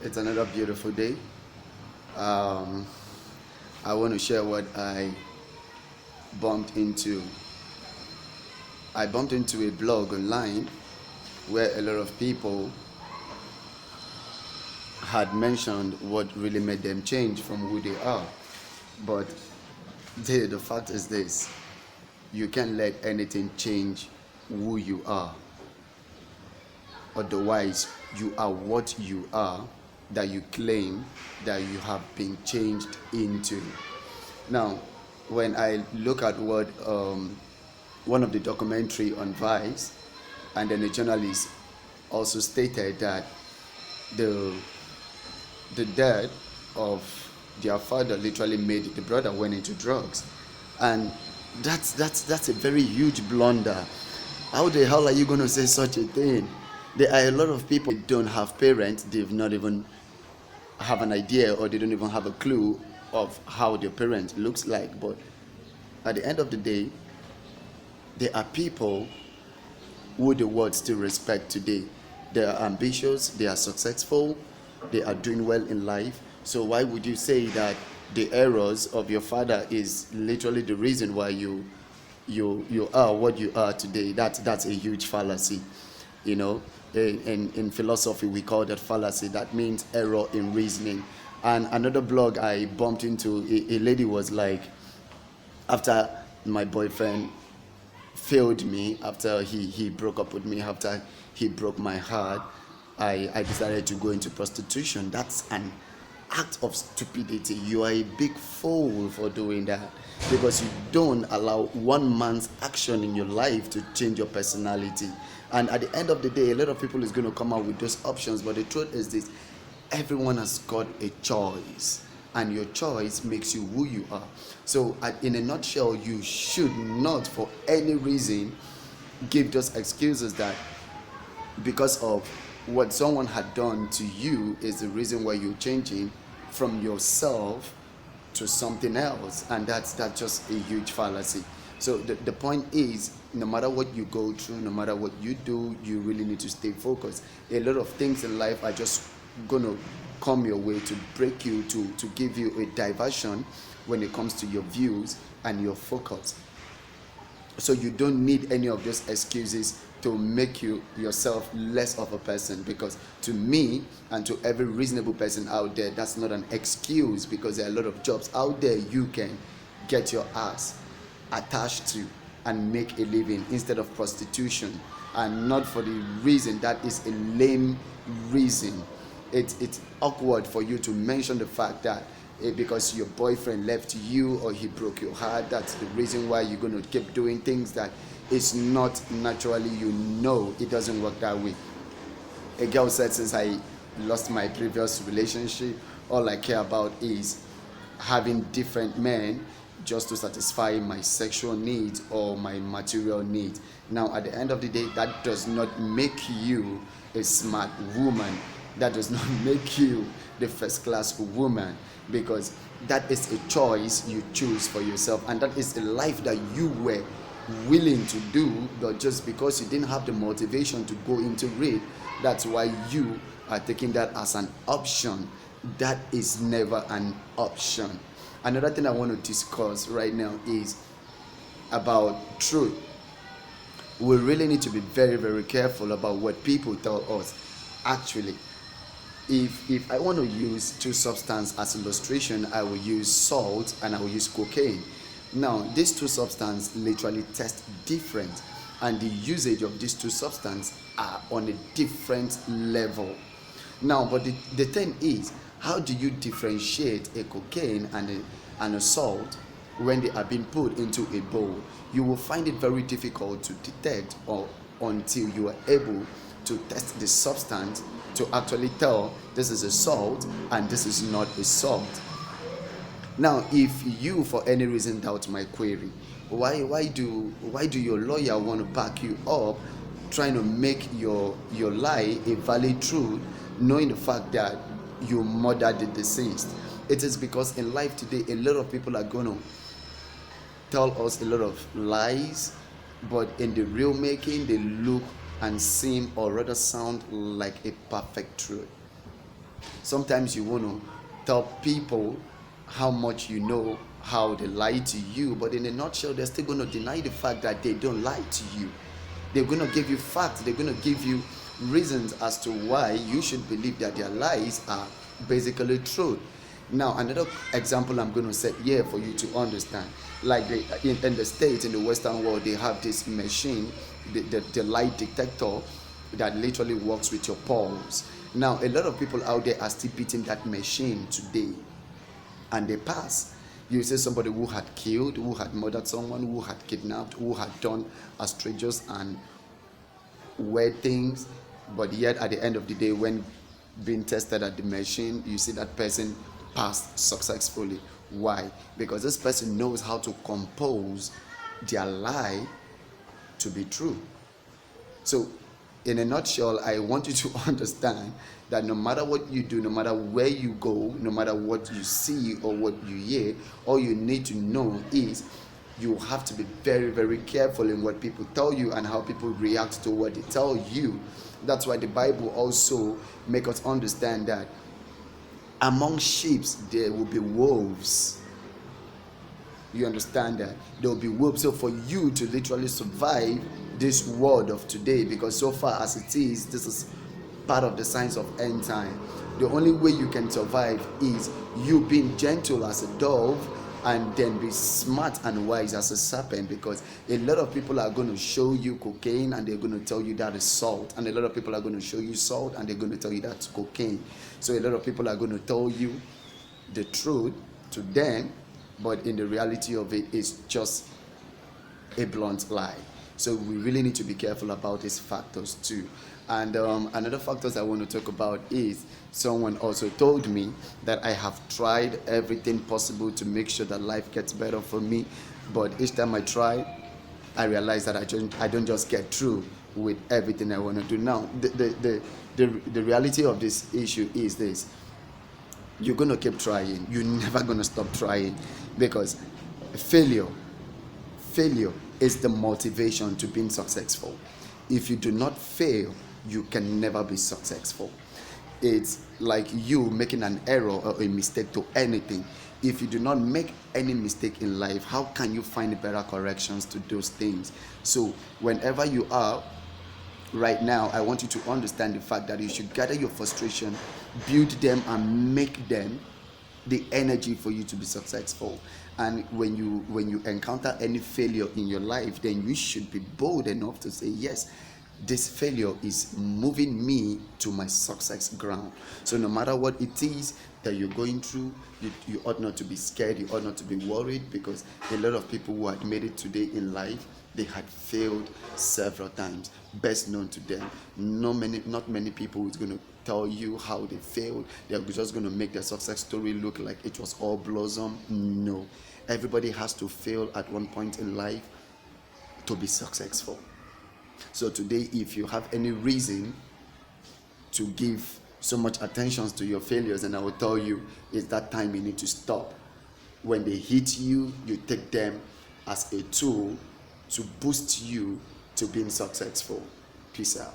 It's another beautiful day. Um, I want to share what bumped into. I bumped into a blog online where a lot of people had mentioned what really made them change from who they are. But the fact is this: you can't let anything change who you are. Otherwise, you are what you are that you claim that you have been changed into. Now, when I look at what one of the documentary on Vice, and then a journalist also stated that the the death of their father literally made the brother went into drugs, and that's a very huge blunder. How the hell are you going to say such a thing? There are a lot of people who don't have parents. They've not even have an idea, or they don't even have a clue of how their parent looks like. But at the end of the day, there are people who the world still respect today. They are ambitious, they are successful, they are doing well in life. So why would you say that the errors of your father is literally the reason why you are what you are today? That's a huge fallacy. You know, in philosophy we call that fallacy. That means error in reasoning. And another blog I bumped into, a lady was like, after my boyfriend failed me, after he broke up with me, after he broke my heart, I decided to go into prostitution. That's an act of stupidity. You are a big fool for doing that, because you don't allow one man's action in your life to change your personality. And at the end of the day, a lot of people is going to come out with those options, but the truth is this: everyone has got a choice, and your choice makes you who you are. So in a nutshell, you should not for any reason give those excuses that because of what someone had done to you is the reason why you're changing from yourself to something else. And that's just a huge fallacy. So the point is, no matter what you go through, no matter what you do, you really need to stay focused. A lot of things in life are just gonna come your way to break you, to give you a diversion when it comes to your views and your focus. So you don't need any of those excuses to make you yourself less of a person, because to me and to every reasonable person out there, that's not an excuse, because there are a lot of jobs out there you can get your ass attached to and make a living instead of prostitution. And not for the reason that is a lame reason. It's awkward for you to mention the fact that because your boyfriend left you or he broke your heart, that's the reason why you're going to keep doing things that is not naturally. It doesn't work that way. A girl said, since I lost my previous relationship, all I care about is having different men just to satisfy my sexual needs or my material needs. Now, at the end of the day, that does not make you a smart woman. That does not make you the first class woman, because that is a choice you choose for yourself, and that is a life that you were willing to do. But just because you didn't have the motivation to go into it, that's why you are taking that as an option. That is never an option. Another thing I want to discuss right now is about truth. We really need to be very, very careful about what people tell us. Actually, if I want to use two substances as illustration, I will use salt and I will use cocaine. Now, these two substances literally test different, and the usage of these two substances are on a different level. Now, but the thing is, how do you differentiate a cocaine and a salt when they are being put into a bowl? You will find it very difficult to detect, or until you are able to test the substance to actually tell this is a salt and this is not a salt. Now, if you for any reason doubt my query, why do your lawyer want to back you up, trying to make your lie a valid truth, knowing the fact that you murdered the deceased? It is because in life today, a lot of people are going to tell us a lot of lies, but in the real making, they look and seem, or rather sound like, a perfect truth. Sometimes you want to tell people how much you know, how they lie to you, but in a nutshell, they're still going to deny the fact that they don't lie to you. They're going to give you facts, they're going to give you reasons as to why you should believe that their lies are basically true. Now, another example I'm going to set here for you to understand, like in the States, in the Western world, they have this machine, the lie detector, that literally works with your pulse. Now, a lot of people out there are still beating that machine today, and they pass. You say somebody who had killed, who had murdered someone, who had kidnapped, who had done outrageous and weird things, but yet at the end of the day, when being tested at the machine, you see that person passed successfully. Why? Because this person knows how to compose their lie to be true. So, in a nutshell, I want you to understand that no matter what you do, no matter where you go, no matter what you see or what you hear, all you need to know is you have to be very, very careful in what people tell you and how people react to what they tell you. That's why the Bible also makes us understand that among sheep there will be wolves. You understand that? There will be wolves. So for you to literally survive this world of today, because so far as it is, this is part of the signs of end time. The only way you can survive is you being gentle as a dove and then be smart and wise as a serpent, because a lot of people are going to show you cocaine and they're going to tell you that is salt, and a lot of people are going to show you salt and they're going to tell you that's cocaine. So a lot of people are going to tell you the truth to them, but in the reality of it, it's just a blunt lie. So we really need to be careful about these factors too. And another factors I want to talk about is someone also told me that I have tried everything possible to make sure that life gets better for me, but each time I try, I realize that I don't just get through with everything I want to do. Now, the reality of this issue is this: you're going to keep trying. You're never going to stop trying, because failure is the motivation to being successful. If you do not fail, you can never be successful. It's like you making an error or a mistake to anything. If you do not make any mistake in life, how can you find better corrections to those things? So whenever you are right now, I want you to understand the fact that you should gather your frustration, build them, and make them the energy for you to be successful. And when you encounter any failure in your life, then you should be bold enough to say, yes, this failure is moving me to my success ground. So no matter what it is that you're going through, you ought not to be scared, you ought not to be worried, because a lot of people who had made it today in life, they had failed several times. Best known to them, not many people is going to tell you how they failed. They're just going to make their success story look like it was all blossom. No, everybody has to fail at one point in life to be successful. So today, if you have any reason to give so much attention to your failures, and I will tell you, it's that time you need to stop. When they hit you, you take them as a tool to boost you to being successful. Peace out.